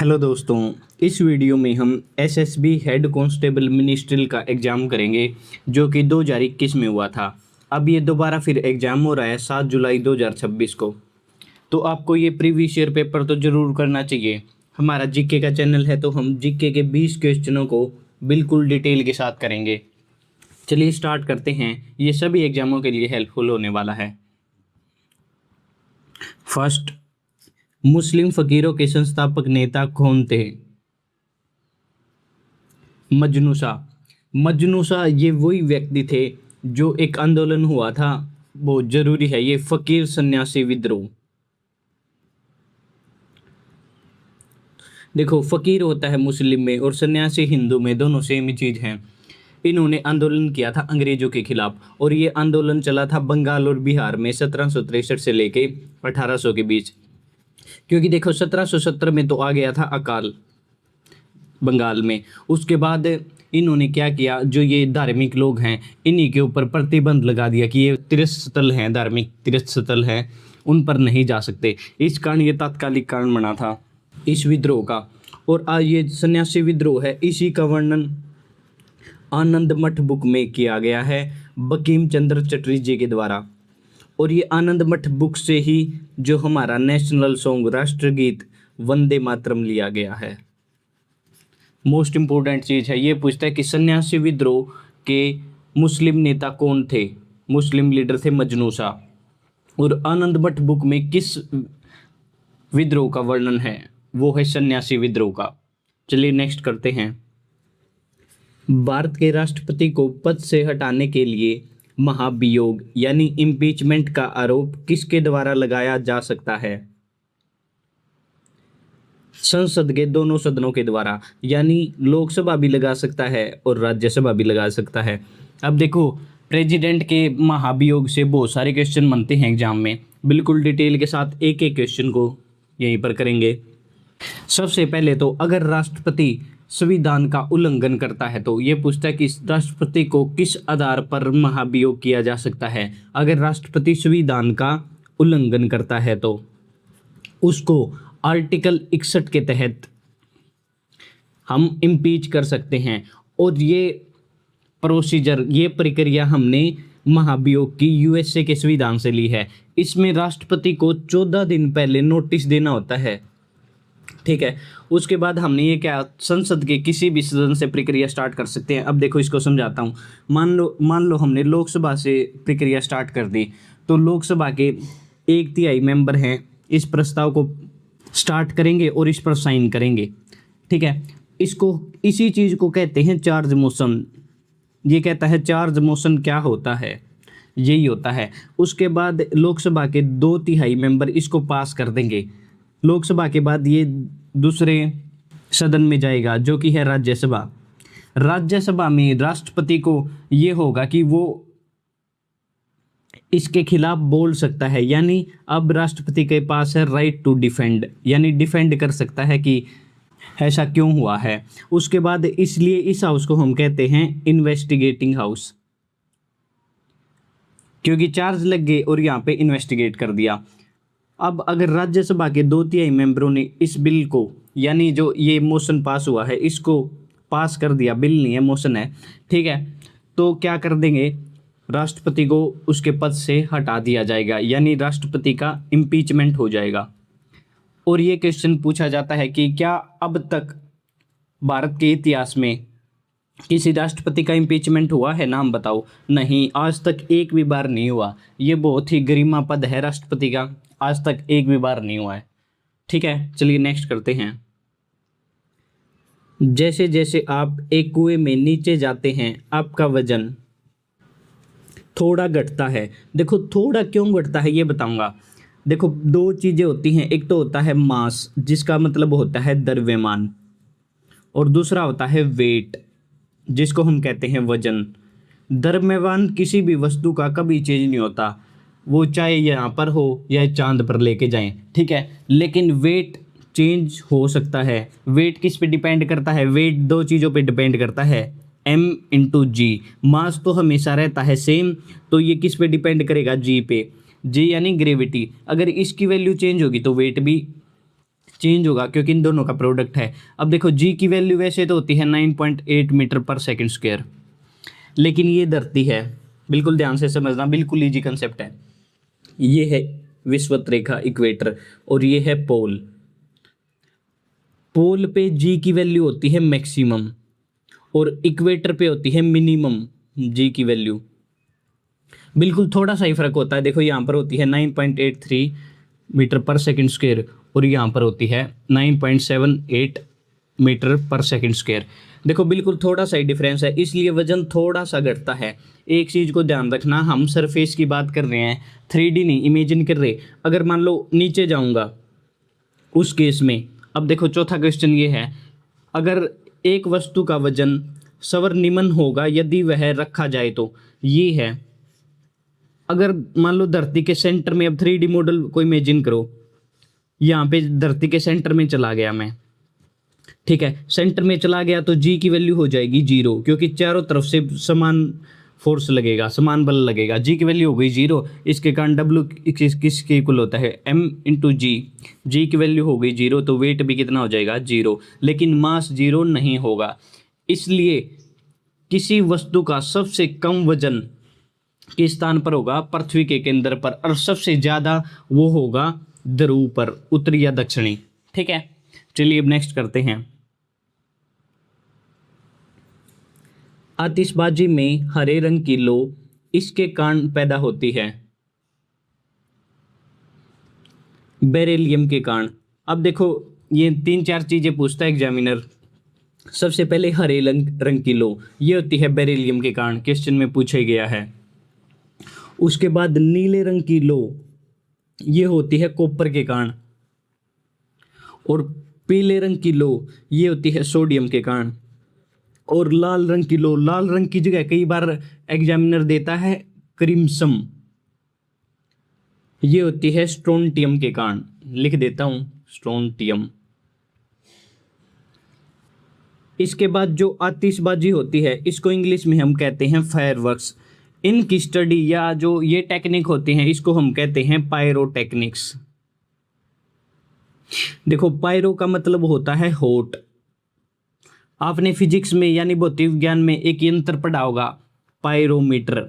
Hello दोस्तों, इस video में हम एसएसबी हेड कांस्टेबल मिनिस्ट्रियल का एग्ज़ाम करेंगे जो कि 2021 में हुआ था। अब ये दोबारा फिर एग्ज़ाम हो रहा है 7 जुलाई 2026 को। तो आपको ये प्रीवियस ईयर पेपर तो ज़रूर करना चाहिए। हमारा जीके का चैनल है तो हम जीके के 20 क्वेश्चनों को बिल्कुल डिटेल के साथ करेंगे। चलिए स्टार्ट करते हैं। ये सभी एग्ज़ामों के लिए हेल्पफुल होने वाला है। फर्स्ट, मुस्लिम फ़कीरों के संस्थापक नेता कौन थे? मजनू शाह। मजनू शाह ये वही व्यक्ति थे जो एक आंदोलन हुआ था, बहुत जरूरी है ये, फ़कीर सन्यासी विद्रोह। देखो, फ़कीर होता है मुस्लिम में और सन्यासी हिंदू में, दोनों सेम ही चीज़ हैं। इन्होंने आंदोलन किया था अंग्रेजों के खिलाफ और ये आंदोलन चला था बंगाल और बिहार में 1763 से लेके 1800 के बीच। क्योंकि देखो 1770 में तो आ गया था अकाल बंगाल में। उसके बाद इन्होंने क्या किया, जो ये धार्मिक लोग हैं इन्हीं के ऊपर प्रतिबंध लगा दिया कि ये तीर्थ स्थल हैं, धार्मिक तीर्थ स्थल हैं, उन पर नहीं जा सकते। इस कारण ये तात्कालिक कारण बना था इस विद्रोह का। और आज ये सन्यासी विद्रोह है, इसी का वर्णन आनंद मठ बुक में किया गया है बंकिम चंद्र चटर्जी के द्वारा। और ये आनंद मठ बुक से ही जो हमारा नेशनल सॉन्ग राष्ट्रगीत वंदे मातरम लिया गया है। मोस्ट इम्पोर्टेंट चीज़ है, ये पूछता है कि सन्यासी विद्रोह के मुस्लिम नेता कौन थे? मुस्लिम लीडर थे मजनू शाह। और आनंद मठ बुक में किस विद्रोह का वर्णन है? वो है सन्यासी विद्रोह का। चलिए नेक्स्ट करते हैं। भारत के राष्ट्रपति को पद से हटाने के लिए महाभियोग यानी इम्पीचमेंट का आरोप किसके द्वारा लगाया जा सकता है? संसद के दोनों सदनों के द्वारा, यानी लोकसभा भी लगा सकता है और राज्यसभा भी लगा सकता है। अब देखो, प्रेसिडेंट के महाभियोग से बहुत सारे क्वेश्चन बनते हैं एग्जाम में, बिल्कुल डिटेल के साथ एक एक क्वेश्चन को यहीं पर करेंगे। सबसे पहले तो अगर राष्ट्रपति संविधान का उल्लंघन करता है तो ये पूछता है कि राष्ट्रपति को किस आधार पर महाभियोग किया जा सकता है। अगर राष्ट्रपति संविधान का उल्लंघन करता है तो उसको आर्टिकल 61 के तहत हम इम्पीच कर सकते हैं। और ये प्रोसीजर, ये प्रक्रिया हमने महाभियोग की यूएसए के संविधान से ली है। इसमें राष्ट्रपति को 14 दिन पहले नोटिस देना होता है, ठीक है। उसके बाद हमने ये क्या, संसद के किसी भी सदन से प्रक्रिया स्टार्ट कर सकते हैं। अब देखो इसको समझाता हूँ। मान लो हमने लोकसभा से प्रक्रिया स्टार्ट कर दी, तो लोकसभा के 1/3 मेंबर हैं, इस प्रस्ताव को स्टार्ट करेंगे और इस पर साइन करेंगे, ठीक है। इसी चीज़ को कहते हैं चार्ज मोशन। ये कहता है चार्ज मोशन क्या होता है, यही होता है। उसके बाद लोकसभा के 2/3 मेंबर इसको पास कर देंगे। लोकसभा के बाद ये दूसरे सदन में जाएगा जो कि है राज्यसभा। राज्यसभा में राष्ट्रपति को ये होगा कि वो इसके खिलाफ बोल सकता है, यानी अब राष्ट्रपति के पास है राइट टू डिफेंड, यानी डिफेंड कर सकता है कि ऐसा क्यों हुआ है। उसके बाद इसलिए इस हाउस को हम कहते हैं इन्वेस्टिगेटिंग हाउस, क्योंकि चार्ज लग गए और यहाँ पे इन्वेस्टिगेट कर दिया। अब अगर राज्यसभा के 2/3 मेंबरों ने इस बिल को, यानी जो ये मोशन पास हुआ है, इसको पास कर दिया, बिल नहीं है मोशन है, ठीक है, तो क्या कर देंगे, राष्ट्रपति को उसके पद से हटा दिया जाएगा, यानी राष्ट्रपति का इम्पीचमेंट हो जाएगा। और ये क्वेश्चन पूछा जाता है कि क्या अब तक भारत के इतिहास में किसी राष्ट्रपति का इम्पीचमेंट हुआ है? नाम बताओ। नहीं, आज तक एक भी बार नहीं हुआ। ये बहुत ही गरिमा पद है राष्ट्रपति का, आज तक एक भी बार नहीं हुआ है, ठीक है। चलिए नेक्स्ट करते हैं। जैसे जैसे आप एक कुएं में नीचे जाते हैं आपका वजन थोड़ा घटता है। देखो, थोड़ा क्यों घटता है ये बताऊंगा। देखो, दो चीजें होती हैं, एक तो होता है मास जिसका मतलब होता है द्रव्यमान, और दूसरा होता है वेट जिसको हम कहते हैं वजन। द्रव्यमान किसी भी वस्तु का कभी चेंज नहीं होता, वो चाहे यहाँ पर हो या चांद पर लेके जाएं, ठीक है। लेकिन वेट चेंज हो सकता है। वेट किस पे डिपेंड करता है? वेट दो चीज़ों पे डिपेंड करता है, m/g। मास तो हमेशा रहता है सेम, तो ये किस पे डिपेंड करेगा? g पे। g यानी ग्रेविटी। अगर इसकी वैल्यू चेंज होगी तो वेट भी चेंज होगा क्योंकि इन दोनों का प्रोडक्ट है। अब देखो जी की वैल्यू वैसे तो होती है 9.8 मीटर पर सेकंड स्क्वायर, लेकिन ये धरती है, बिल्कुल ध्यान से समझना, बिल्कुल इजी कंसेप्ट है। ये है विषुवत रेखा इक्वेटर और ये है पोल। पोल पे जी की वैल्यू होती है मैक्सिमम और इक्वेटर पे होती है मिनिमम जी की वैल्यू। बिल्कुल थोड़ा सा ही फर्क होता है। देखो यहाँ पर होती है 9.83 मीटर पर सेकंड स्क्वायर और यहाँ पर होती है 9.78 मीटर पर सेकंड स्क्वायर। देखो बिल्कुल थोड़ा सा ही डिफरेंस है, इसलिए वजन थोड़ा सा घटता है। एक चीज़ को ध्यान रखना, हम सरफेस की बात कर रहे हैं, 3D नहीं इमेजिन कर रहे। अगर मान लो नीचे जाऊंगा उस केस में, अब देखो चौथा क्वेश्चन ये है, अगर एक वस्तु का वजन सवर निम्न होगा यदि वह रखा जाए तो, ये है। अगर मान लो धरती के सेंटर में, अब 3D मॉडल को इमेजिन करो, यहाँ पे धरती के सेंटर में चला गया मैं, ठीक है, सेंटर में चला गया तो जी की वैल्यू हो जाएगी 0, क्योंकि चारों तरफ से समान फोर्स लगेगा, समान बल लगेगा। जी की वैल्यू हो गई 0, इसके कारण डब्ल्यू किसके इक्वल होता है, m इंटू जी। जी की वैल्यू हो गई 0 तो वेट भी कितना हो जाएगा 0, लेकिन मास 0 नहीं होगा। इसलिए किसी वस्तु का सबसे कम वजन किस स्थान पर होगा, पृथ्वी के केंद्र पर, और सबसे ज्यादा वो होगा ध्रुव पर, उत्तरी या दक्षिणी। ठीक है, चलिए अब नेक्स्ट करते हैं। आतिशबाजी में हरे रंग की लो इसके कारण पैदा होती है, बेरिलियम के कारण। अब देखो ये 3-4 चीजें पूछता है एग्जामिनर। सबसे पहले हरे रंग की लो, ये होती है बेरिलियम के कारण, क्वेश्चन में पूछा गया है। उसके बाद नीले रंग की लो, ये होती है कॉपर के कारण। और पीले रंग की लो, ये होती है सोडियम के कारण। और लाल रंग की लो, लाल रंग की जगह कई बार एग्जामिनर देता है क्रिम्सम, ये होती है स्ट्रोंटियम के कारण। लिख देता हूं स्ट्रोंटियम। इसके बाद जो आतिशबाजी होती है इसको इंग्लिश में हम कहते हैं फायरवर्क्स। इनकी स्टडी या जो ये टेक्निक होती हैं इसको हम कहते हैं पायरोटेक्निक्स। देखो पायरो का मतलब होता है हॉट। आपने फिजिक्स में यानी भौतिक विज्ञान में एक यंत्र पढ़ा होगा, पायरोमीटर।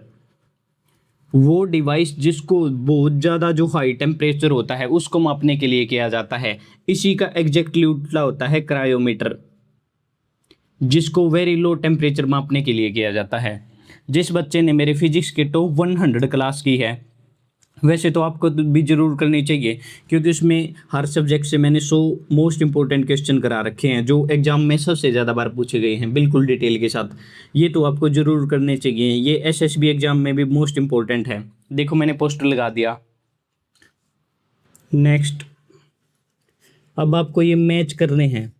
वो डिवाइस जिसको बहुत ज़्यादा जो हाई टेम्परेचर होता है उसको मापने के लिए किया जाता है। इसी का एग्जैक्टली उल्टा होता है क्रायोमीटर, जिसको वेरी लो टेम्परेचर मापने के लिए किया जाता है। जिस बच्चे ने मेरे फिजिक्स के टॉप 100 क्लास की है, वैसे तो आपको भी जरूर करनी चाहिए, क्योंकि उसमें हर सब्जेक्ट से मैंने 100 मोस्ट इंपॉर्टेंट क्वेश्चन करा रखे हैं जो एग्जाम में सबसे ज़्यादा बार पूछे गए हैं, बिल्कुल डिटेल के साथ। ये तो आपको जरूर करने चाहिए, ये एसएसबी एग्जाम में भी मोस्ट इंपॉर्टेंट है। देखो मैंने पोस्टर लगा दिया। नेक्स्ट, अब आपको ये मैच करने हैं।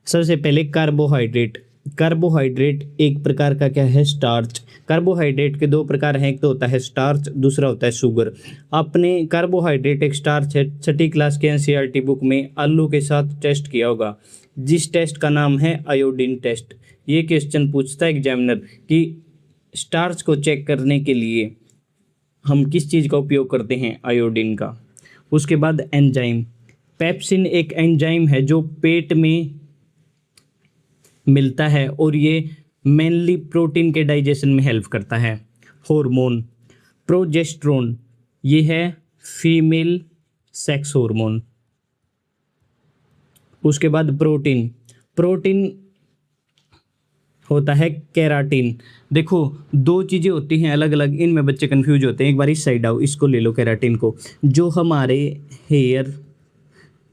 सबसे पहले कार्बोहाइड्रेट। कार्बोहाइड्रेट एक प्रकार का क्या है, स्टार्च। कार्बोहाइड्रेट के 2 प्रकार हैं, एक तो होता है स्टार्च, दूसरा होता है शुगर। आपने कार्बोहाइड्रेट एक स्टार्च है, 6ठी क्लास के एनसीईआरटी बुक में आलू के साथ टेस्ट किया होगा, जिस टेस्ट का नाम है आयोडीन टेस्ट। ये क्वेश्चन पूछता है एग्जामिनर कि स्टार्च को चेक करने के लिए हम किस चीज़ का उपयोग करते हैं, आयोडीन का। उसके बाद एंजाइम। पेप्सिन एक एंजाइम है जो पेट में मिलता है और ये मेनली प्रोटीन के डाइजेशन में हेल्प करता है। हार्मोन, प्रोजेस्टेरोन, ये है फीमेल सेक्स हार्मोन। उसके बाद प्रोटीन। प्रोटीन होता है केराटिन। देखो 2 चीज़ें होती हैं अलग अलग, इनमें बच्चे कंफ्यूज होते हैं। एक बार इस साइड आओ, इसको ले लो केराटिन को। जो हमारे हेयर,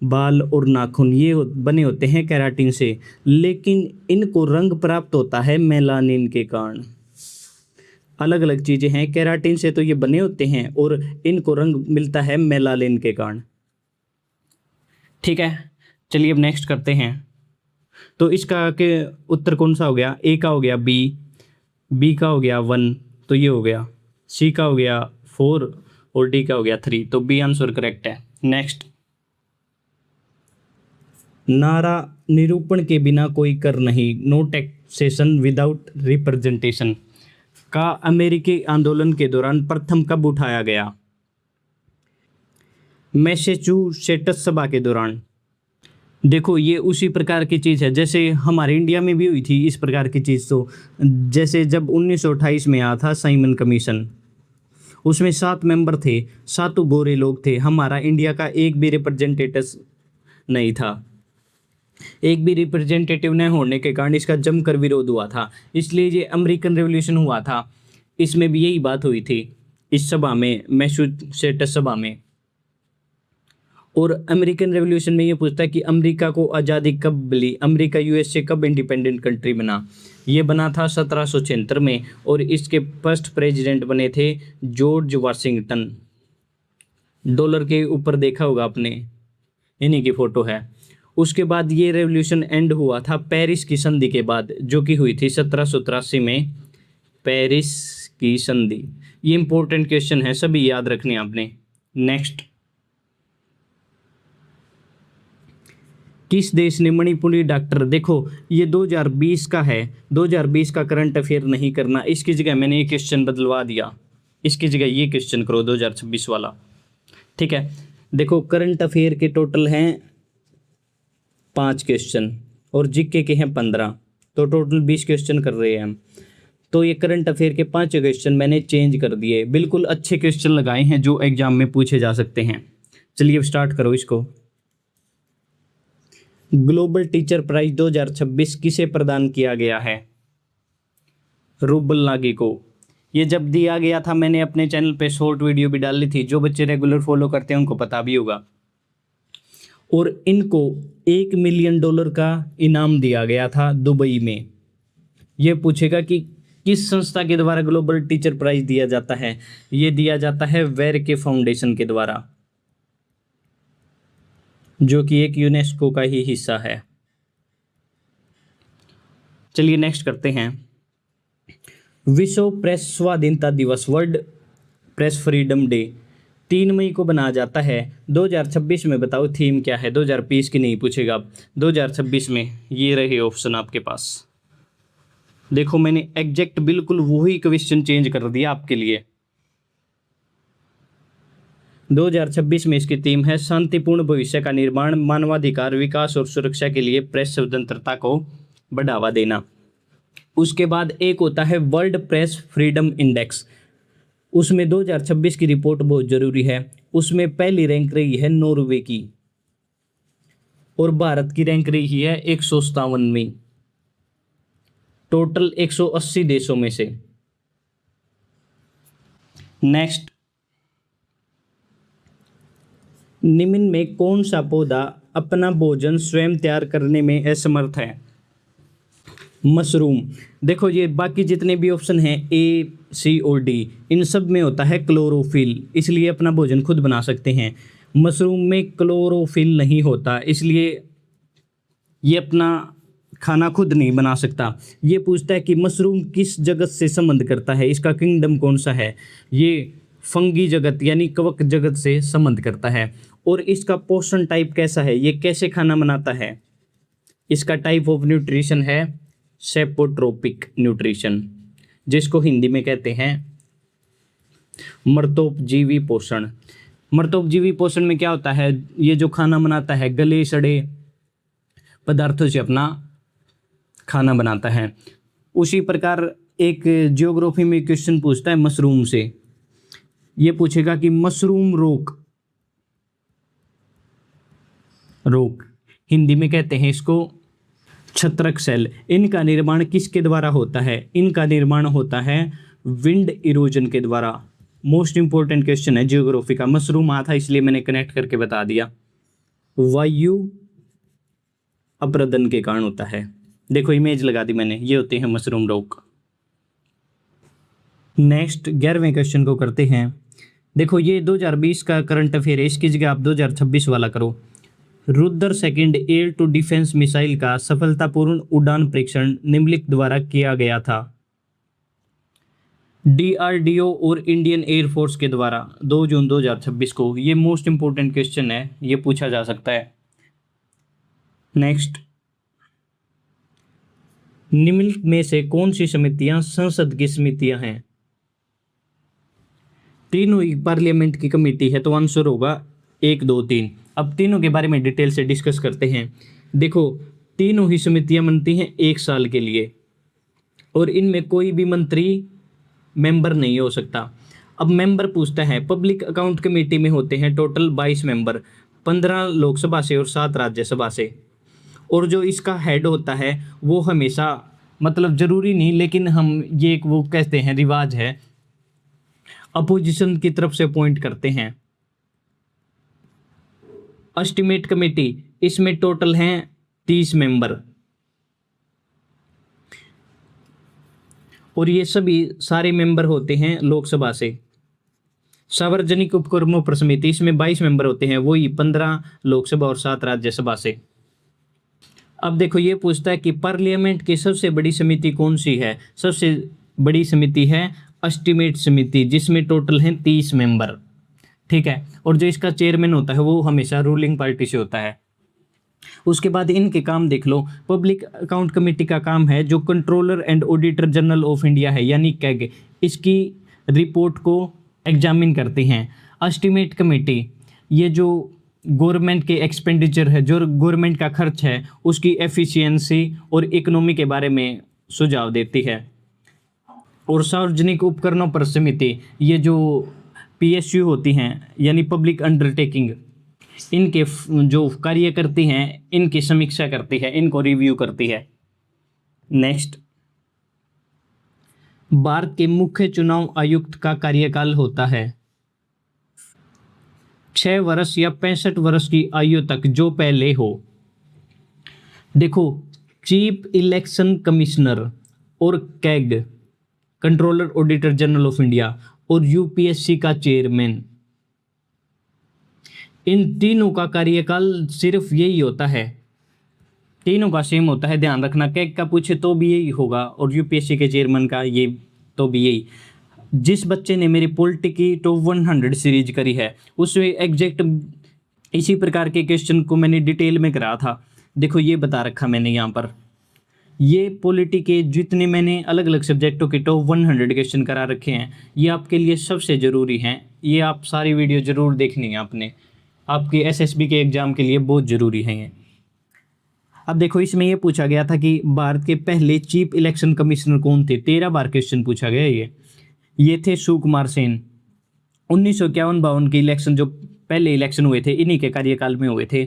बाल और नाखून ये बने होते हैं केराटिन से, लेकिन इनको रंग प्राप्त होता है मेलानिन के कारण। अलग अलग चीज़ें हैं, केराटिन से तो ये बने होते हैं और इनको रंग मिलता है मेलानिन के कारण। ठीक है, चलिए अब नेक्स्ट करते हैं। तो इसका के उत्तर कौन सा हो गया, ए का हो गया बी का हो गया 1, तो ये हो गया, सी का हो गया 4 और डी का हो गया 3, तो बी आंसर करेक्ट है। नेक्स्ट, नारा निरूपण के बिना कोई कर नहीं, नो टैक्सेशन विदाउट रिप्रेजेंटेशन का अमेरिकी आंदोलन के दौरान प्रथम कब उठाया गया। मैसेच्यूसेट्स सभा के दौरान। देखो ये उसी प्रकार की चीज़ है जैसे हमारे इंडिया में भी हुई थी इस प्रकार की चीज़। तो जैसे जब 1928 में आया था साइमन कमीशन, उसमें 7 मेंबर थे, सातों गोरे लोग थे। हमारा इंडिया का एक भी रिप्रेजेंटेटिव नहीं था। एक भी रिप्रेजेंटेटिव न होने के कारण इसका जमकर विरोध हुआ था। इसलिए ये अमेरिकन रेवोल्यूशन हुआ था, इसमें भी यही बात हुई थी इस सभा में, मैसेच्यूसेट्स सभा में। और अमेरिकन रेवोल्यूशन में ये पूछता है कि अमेरिका को आज़ादी कब मिली, अमेरिका यूएसए कब इंडिपेंडेंट कंट्री बना। ये बना था 1776 में और इसके फर्स्ट प्रेसिडेंट बने थे जॉर्ज वाशिंगटन। डॉलर के ऊपर देखा होगा आपने, इन्हीं की फोटो है। उसके बाद ये रेवोल्यूशन एंड हुआ था पेरिस की संधि के बाद, जो कि हुई थी 1783 में, पेरिस की संधि। ये इंपॉर्टेंट क्वेश्चन है, सभी याद रखने आपने। नेक्स्ट, किस देश ने मणिपुरी डॉक्टर, देखो ये 2020 का है, 2020 का करंट अफेयर नहीं करना, इसकी जगह मैंने ये क्वेश्चन बदलवा दिया, इसकी जगह ये क्वेश्चन करो 2026 वाला, ठीक है। देखो करंट अफेयर के टोटल हैं 5 क्वेश्चन और जीके के हैं 15, तो टोटल 20 क्वेश्चन कर रहे हैं हम। तो ये करंट अफेयर के 5 क्वेश्चन मैंने चेंज कर दिए, बिल्कुल अच्छे क्वेश्चन लगाए हैं जो एग्जाम में पूछे जा सकते हैं। चलिए स्टार्ट करो इसको। ग्लोबल टीचर प्राइज 2026 किसे प्रदान किया गया है? रूबल नागी को। ये जब दिया गया था मैंने अपने चैनल पे शॉर्ट वीडियो भी डाली थी, जो बच्चे रेगुलर फॉलो करते हैं उनको पता भी होगा। और इनको $1 मिलियन का इनाम दिया गया था दुबई में। ये पूछेगा कि किस संस्था के द्वारा ग्लोबल टीचर प्राइज दिया जाता है? ये दिया जाता है वेरके फाउंडेशन के द्वारा, जो कि एक यूनेस्को का ही हिस्सा है। चलिए नेक्स्ट करते हैं। विश्व प्रेस स्वाधीनता दिवस, वर्ल्ड प्रेस फ्रीडम डे 3 मई को बनाया जाता है। 2026 में बताओ थीम क्या है? 2020 की नहीं पूछेगा अब, 2026 में ये रहे ऑप्शन आपके पास। देखो मैंने एग्जैक्ट बिल्कुल वही क्वेश्चन चेंज कर दिया आपके लिए। 2026 में इसकी थीम है शांतिपूर्ण भविष्य का निर्माण, मानवाधिकार, विकास और सुरक्षा के लिए प्रेस स्वतंत्रता को बढ़ावा देना। उसके बाद एक होता है वर्ल्ड प्रेस फ्रीडम इंडेक्स, उसमें 2026 की रिपोर्ट बहुत जरूरी है। उसमें पहली रैंक रही है नॉर्वे की और भारत की रैंक रही है 157वीं, टोटल 180 देशों में से। नेक्स्ट, निम्न में कौन सा पौधा अपना भोजन स्वयं तैयार करने में असमर्थ है? मशरूम। देखो ये बाकी जितने भी ऑप्शन हैं ए, सी और डी, इन सब में होता है क्लोरोफिल, इसलिए अपना भोजन खुद बना सकते हैं। मशरूम में क्लोरोफिल नहीं होता, इसलिए ये अपना खाना खुद नहीं बना सकता। ये पूछता है कि मशरूम किस जगत से संबंध करता है, इसका किंगडम कौन सा है? ये फंगी जगत यानी कवक जगत से संबंध करता है। और इसका पोषण टाइप कैसा है, ये कैसे खाना बनाता है? इसका टाइप ऑफ न्यूट्रिशन है सेपोट्रोपिक न्यूट्रिशन, जिसको हिंदी में कहते हैं मर्तोपजीवी पोषण। मर्तोपजीवी पोषण में क्या होता है? ये जो खाना बनाता है गले सड़े पदार्थों से अपना खाना बनाता है। उसी प्रकार एक जियोग्राफी में क्वेश्चन पूछता है मशरूम से, ये पूछेगा कि मशरूम रोक हिंदी में कहते हैं इसको छत्रक सेल। इनका निर्माण किसके द्वारा होता है? इनका निर्माण होता है विंड इरोजन के द्वारा। मोस्ट इंपोर्टेंट क्वेश्चन है जियोग्राफी का, मशरूम आता इसलिए मैंने कनेक्ट करके बता दिया। वायु अपरदन के कारण होता है। देखो इमेज लगा दी मैंने, ये होते हैं मशरूम रोग। नेक्स्ट 11वें क्वेश्चन को करते हैं। देखो ये 2020 का करंट अफेयर है, इसकी जगह आप 2026 वाला करो। Rudra second air to defence missile का सफलतापूर्ण उड़ान परीक्षण निम्नलिखित द्वारा किया गया था? DRDO और इंडियन एयरफोर्स के द्वारा 2 जून 2026 को। ये मोस्ट इंपोर्टेंट क्वेश्चन है, ये पूछा जा सकता है। नेक्स्ट, निम्नलिखित में से कौन सी समितियां संसद की समितियां हैं? तीनों ही पार्लियामेंट की कमेटी है, तो आंसर होगा 1, 2, 3। अब तीनों के बारे में डिटेल से डिस्कस करते हैं। देखो, तीनों ही समितियां बनती हैं 1 साल के लिए और इनमें कोई भी मंत्री मेंबर नहीं हो सकता। अब मेंबर पूछता है, पब्लिक अकाउंट कमेटी में होते हैं टोटल 22 मेंबर, 15 लोकसभा से और 7 राज्यसभा से। और जो इसका हेड होता है वो हमेशा, मतलब जरूरी नहीं, लेकिन हम ये एक वो कहते हैं रिवाज है, अपोजिशन की तरफ से अपॉइंट करते हैं। एस्टिमेट कमेटी, इसमें टोटल हैं 30 मेंबर और ये सभी सारे मेंबर होते हैं लोकसभा से। सार्वजनिक उपक्रमों पर समिति, इसमें 22 मेंबर होते हैं, वही 15 लोकसभा और 7 राज्यसभा से। अब देखो, ये पूछता है कि पार्लियामेंट की सबसे बड़ी समिति कौन सी है। सबसे बड़ी समिति है एस्टिमेट समिति, जिसमें टोटल हैं 30 मेंबर, ठीक है। और जो इसका चेयरमैन होता है वो हमेशा रूलिंग पार्टी से होता है। उसके बाद इनके काम देख लो। पब्लिक अकाउंट कमेटी का काम है जो controller and auditor general of India है, यानी कैग, इसकी रिपोर्ट को एग्जामिन करती हैं। एस्टिमेट कमेटी, ये जो गवर्नमेंट के एक्सपेंडिचर है, जो गवर्नमेंट का खर्च है, उसकी एफिशिएंसी और इकोनॉमी के बारे में सुझाव देती है। और सार्वजनिक उपकरणों पर समिति, ये जो पीएसयू होती हैं यानी पब्लिक अंडरटेकिंग, इनके जो कार्य करती हैं इनकी समीक्षा करती है, इनको रिव्यू करती है। नेक्स्ट, भारत के मुख्य चुनाव आयुक्त का कार्यकाल होता है 6 वर्ष या 65 वर्ष की आयु तक, जो पहले हो। देखो, चीफ इलेक्शन कमिश्नर और CAG, controller auditor general of India, और यूपीएससी का चेयरमैन, इन तीनों का कार्यकाल सिर्फ यही होता है, तीनों का सेम होता है, ध्यान रखना। कैग का पूछे तो भी यही होगा और यूपीएससी के चेयरमैन का ये तो भी यही। जिस बच्चे ने मेरी पॉलिटी की टॉप 100 सीरीज करी है उसमें एग्जैक्ट इसी प्रकार के क्वेश्चन को मैंने डिटेल में करा था। देखो, ये बता रखा मैंने यहाँ पर, ये पॉलिटी के जितने मैंने अलग अलग सब्जेक्टों के टॉप 100 क्वेश्चन करा रखे हैं, ये आपके लिए सबसे ज़रूरी हैं। ये आप सारी वीडियो ज़रूर देखनी है आपने, आपके एसएसबी के एग्ज़ाम के लिए बहुत ज़रूरी है ये। अब देखो, इसमें ये पूछा गया था कि भारत के पहले चीफ इलेक्शन कमिश्नर कौन थे। 13 बार क्वेश्चन पूछा गया ये थे सुकुमार सेन। 1951-52 के इलेक्शन, जो पहले इलेक्शन हुए थे, इन्हीं के कार्यकाल में हुए थे।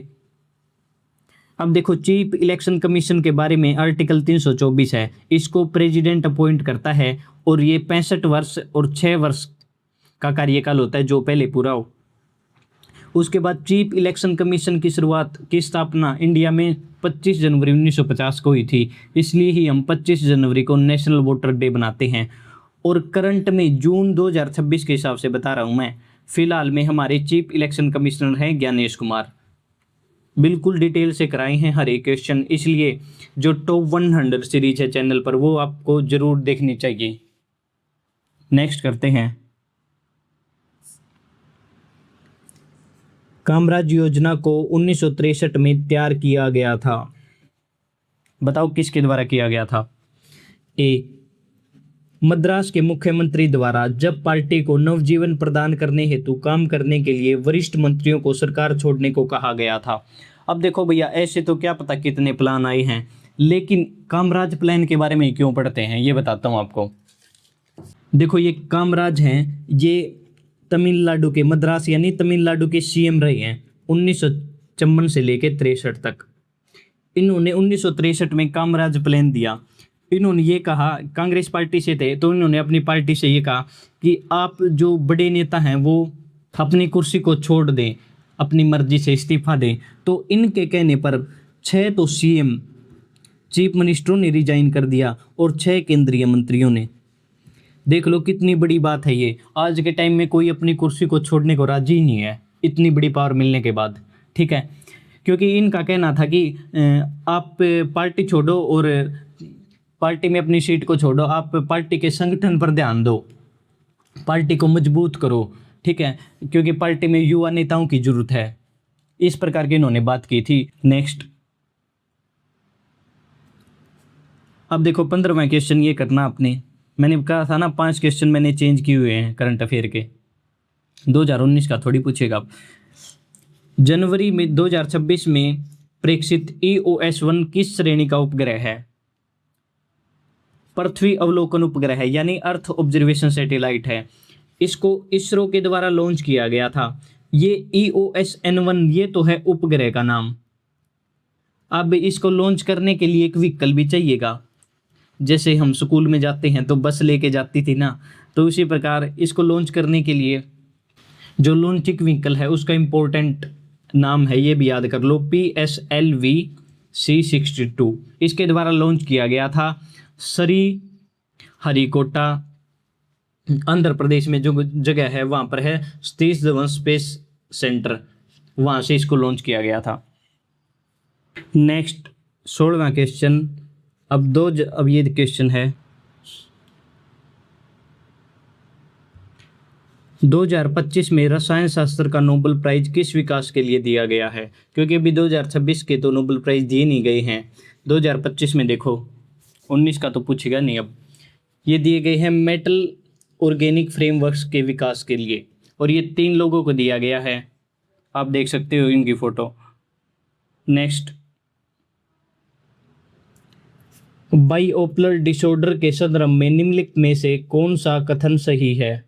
अब देखो, चीफ इलेक्शन कमीशन के बारे में आर्टिकल 324 है, इसको प्रेसिडेंट अपॉइंट करता है और ये 65 वर्ष और 6 वर्ष का कार्यकाल होता है, जो पहले पूरा हो। उसके बाद चीफ इलेक्शन कमीशन की शुरुआत की स्थापना इंडिया में 25 जनवरी 1950 को हुई थी, इसलिए ही हम 25 जनवरी को नेशनल वोटर डे बनाते हैं। और करंट में जून 2026 के हिसाब से बता रहा हूँ मैं, फिलहाल में हमारे चीफ इलेक्शन कमिश्नर हैं ज्ञानेश कुमार। बिल्कुल डिटेल से कराए हैं हर एक क्वेश्चन, इसलिए जो टॉप 100 सीरीज है चैनल पर वो आपको जरूर देखनी चाहिए। नेक्स्ट करते हैं, कामराज योजना को 1963 में तैयार किया गया था। बताओ किसके द्वारा किया गया था। ए, मद्रास के मुख्यमंत्री द्वारा, जब पार्टी को नवजीवन प्रदान करने हेतु काम करने के लिए वरिष्ठ मंत्रियों को सरकार छोड़ने को कहा गया था। अब देखो भैया, ऐसे तो क्या पता कितने प्लान आए हैं, लेकिन कामराज प्लान के बारे में क्यों पढ़ते हैं ये बताता हूँ आपको। देखो, ये कामराज हैं, ये तमिलनाडु के, मद्रास यानी तमिलनाडु के सीएम रहे हैं 1954 से लेकर 63 तक। इन्होंने 1963 में कामराज प्लान दिया। इन्होंने ये कहा, कांग्रेस पार्टी से थे तो इन्होंने अपनी पार्टी से ये कहा कि आप जो बड़े नेता हैं वो अपनी कुर्सी को छोड़ दें, अपनी मर्जी से इस्तीफा दें। तो इनके कहने पर 6 तो सीएम, चीफ मिनिस्टरों ने रिजाइन कर दिया और 6 केंद्रीय मंत्रियों ने। देख लो कितनी बड़ी बात है ये। आज के टाइम में कोई अपनी कुर्सी को छोड़ने को राजी नहीं है, इतनी बड़ी पावर मिलने के बाद, ठीक है। क्योंकि इनका कहना था कि आप पार्टी छोड़ो और पार्टी में अपनी सीट को छोड़ो, आप पार्टी के संगठन पर ध्यान दो, पार्टी को मजबूत करो, ठीक है, क्योंकि पार्टी में युवा नेताओं की जरूरत है। इस प्रकार की इन्होंने बात की थी। नेक्स्ट, अब देखो 15वां क्वेश्चन ये करना आपने। मैंने कहा था ना 5 क्वेश्चन मैंने चेंज किए हुए हैं करंट अफेयर के, 2019 का थोड़ी पूछेगा आप। जनवरी में 2026 में प्रेक्षित EOS-1 किस श्रेणी का उपग्रह है? पृथ्वी अवलोकन उपग्रह है, यानी अर्थ ऑब्जर्वेशन सैटेलाइट है। इसको इसरो के द्वारा लॉन्च किया गया था। ये EOS-N1 ये तो है उपग्रह का नाम। अब इसको लॉन्च करने के लिए एक व्हीकल भी चाहिएगा। जैसे हम स्कूल में जाते हैं तो बस लेके जाती थी ना, तो उसी प्रकार इसको लॉन्च करने के लिए जो लॉन्चिंग व्हीकल है उसका इम्पोर्टेंट नाम है, ये भी याद कर लो, PSLV-C62। इसके द्वारा लॉन्च किया गया था श्री हरिकोटा आंध्र प्रदेश में जो जगह है वहाँ पर है सतीश धवन स्पेस सेंटर, वहाँ से इसको लॉन्च किया गया था। नेक्स्ट 16वां क्वेश्चन। अब ये क्वेश्चन है 2025 में रसायन शास्त्र का नोबेल प्राइज किस विकास के लिए दिया गया है? क्योंकि अभी 2026 के तो नोबेल प्राइज दिए नहीं गए हैं, 2025 में देखो, 19 का तो पूछेगा नहीं। अब ये दिए गए हैं मेटल ऑर्गेनिक फ्रेमवर्क्स के विकास के लिए, और ये 3 लोगों को दिया गया है, आप देख सकते हो इनकी फोटो। नेक्स्ट, बाइपोलर डिसऑर्डर के संदर्भ में निम्नलिखित में से कौन सा कथन सही है?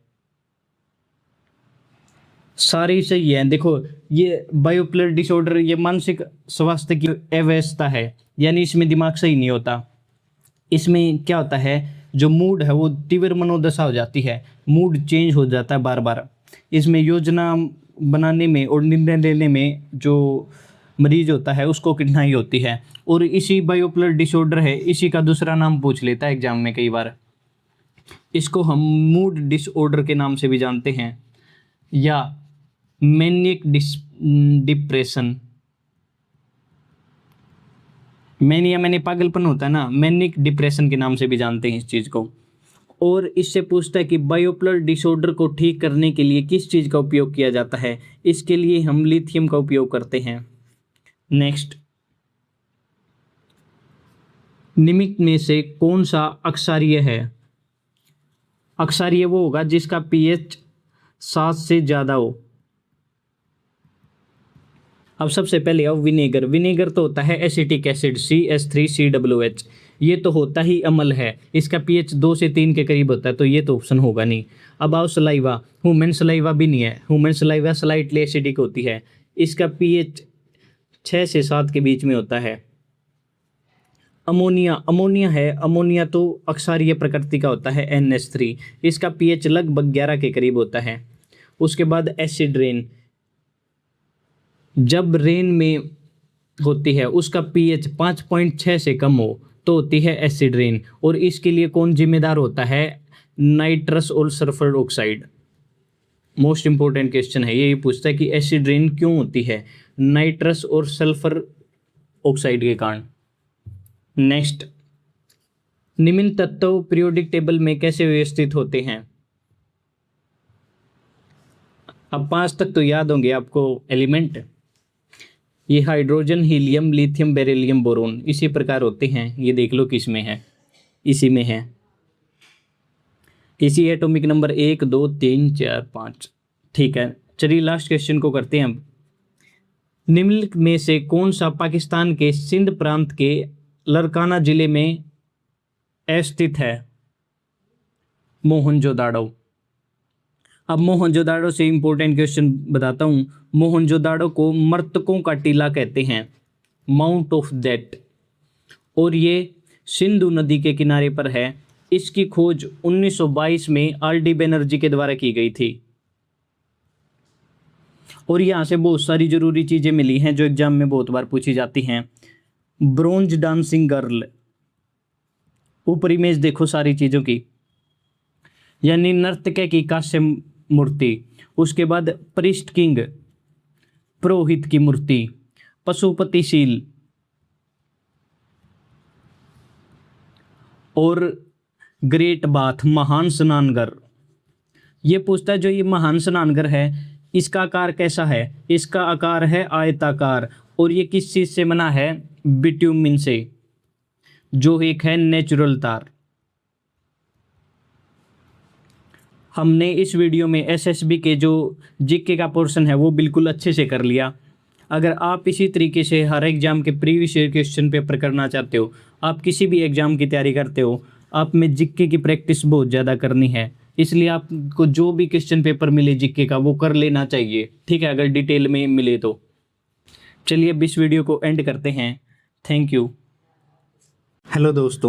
सारी सही है। देखो, ये बाइपोलर डिसऑर्डर ये मानसिक स्वास्थ्य की अवस्था है, यानी इसमें दिमाग सही नहीं होता। इसमें क्या होता है, जो मूड है वो तीव्र मनोदशा हो जाती है, मूड चेंज हो जाता है बार बार। इसमें योजना बनाने में और निर्णय लेने में जो मरीज होता है उसको कठिनाई होती है, और इसी बाइपोलर डिसऑर्डर है, इसी का दूसरा नाम पूछ लेता है एग्जाम में कई बार। इसको हम मूड डिसऑर्डर के नाम से भी जानते हैं, या मैनिक डिप्रेशन। मैनिया मैंने पागलपन होता है ना, मैनिक डिप्रेशन के नाम से भी जानते हैं इस चीज़ को। और इससे पूछता है कि बाइपोलर डिसऑर्डर को ठीक करने के लिए किस चीज़ का उपयोग किया जाता है? इसके लिए हम लिथियम का उपयोग करते हैं। नेक्स्ट, निम्नलिखित में से कौन सा अक्षारीय है? अक्षारीय वो होगा जिसका pH 7 से ज़्यादा हो। अब सबसे पहले अब विनेगर। विनेगर तो होता है एसिटिक एसिड CH3COOH, ये तो होता ही अम्ल है, इसका pH 2 से 3 के करीब होता है, तो ये तो ऑप्शन होगा नहीं। अब आओ सलाइवा। ह्यूमन सलाइवा भी नहीं है, ह्यूमन सलाइवा स्लाइटली एसिडिक होती है, इसका pH 6 से 7 के बीच में होता है। अमोनिया। अमोनिया है, अमोनिया तो अक्षारीय प्रकृति का होता है NH3, इसका pH लगभग 11 के करीब होता है। उसके बाद एसिड रेन। जब रेन में होती है उसका pH 5.6 से कम हो तो होती है एसिड रेन, और इसके लिए कौन जिम्मेदार होता है? नाइट्रस और sulphur oxide. Most important question है, ये पूछता है कि एसिड रेन क्यों होती है? नाइट्रस और सल्फर ऑक्साइड के कारण। नेक्स्ट, निम्न तत्व पीरियोडिक टेबल में कैसे व्यवस्थित होते हैं? अब 5 तक तो याद होंगे आपको एलिमेंट, ये hydrogen, helium, lithium, beryllium, boron, इसी प्रकार होते हैं। ये देख लो किस में है, इसी में है, इसी एटॉमिक नंबर 1 2 3 4 5। ठीक है, चलिए लास्ट क्वेश्चन को करते हैं। अब निम्नलिखित में से कौन सा पाकिस्तान के सिंध प्रांत के लरकाना जिले में स्थित है? मोहनजोदाड़ो। अब मोहनजोदाड़ो से इंपॉर्टेंट क्वेश्चन बताता हूँ। मोहनजोदाड़ो को मृतकों का टीला कहते हैं, माउंट ऑफ डेथ, और ये सिंधु नदी के किनारे पर है। इसकी खोज 1922 में RD बनर्जी के द्वारा की गई थी, और यहाँ से बहुत सारी जरूरी चीज़ें मिली हैं जो एग्जाम में बहुत बार पूछी जाती हैं। ब्रोंज डांसिंग गर्ल, ऊपर इमेज देखो सारी चीज़ों की, यानी नर्तक की कांस्य मूर्ति। उसके बाद प्रिस्ट किंग, पुरोहित की मूर्ति। पशुपतिशील, और ग्रेट बाथ, महान स्नानघर। ये पूछता है जो ये महान स्नानघर है इसका आकार कैसा है? इसका आकार है आयताकार, और ये किस चीज़ से बना है? बिट्यूमिन से, जो एक है नेचुरल तार। हमने इस वीडियो में SSB के जो जीके का पोर्शन है वो बिल्कुल अच्छे से कर लिया। अगर आप इसी तरीके से हर एग्जाम के प्रीवियस ईयर क्वेश्चन पेपर करना चाहते हो, आप किसी भी एग्जाम की तैयारी करते हो, आप में जीके की प्रैक्टिस बहुत ज़्यादा करनी है, इसलिए आपको जो भी क्वेश्चन पेपर मिले जीके का वो कर लेना चाहिए, ठीक है, अगर डिटेल में मिले तो। चलिए अब इस वीडियो को एंड करते हैं। Thank you. हेलो दोस्तों।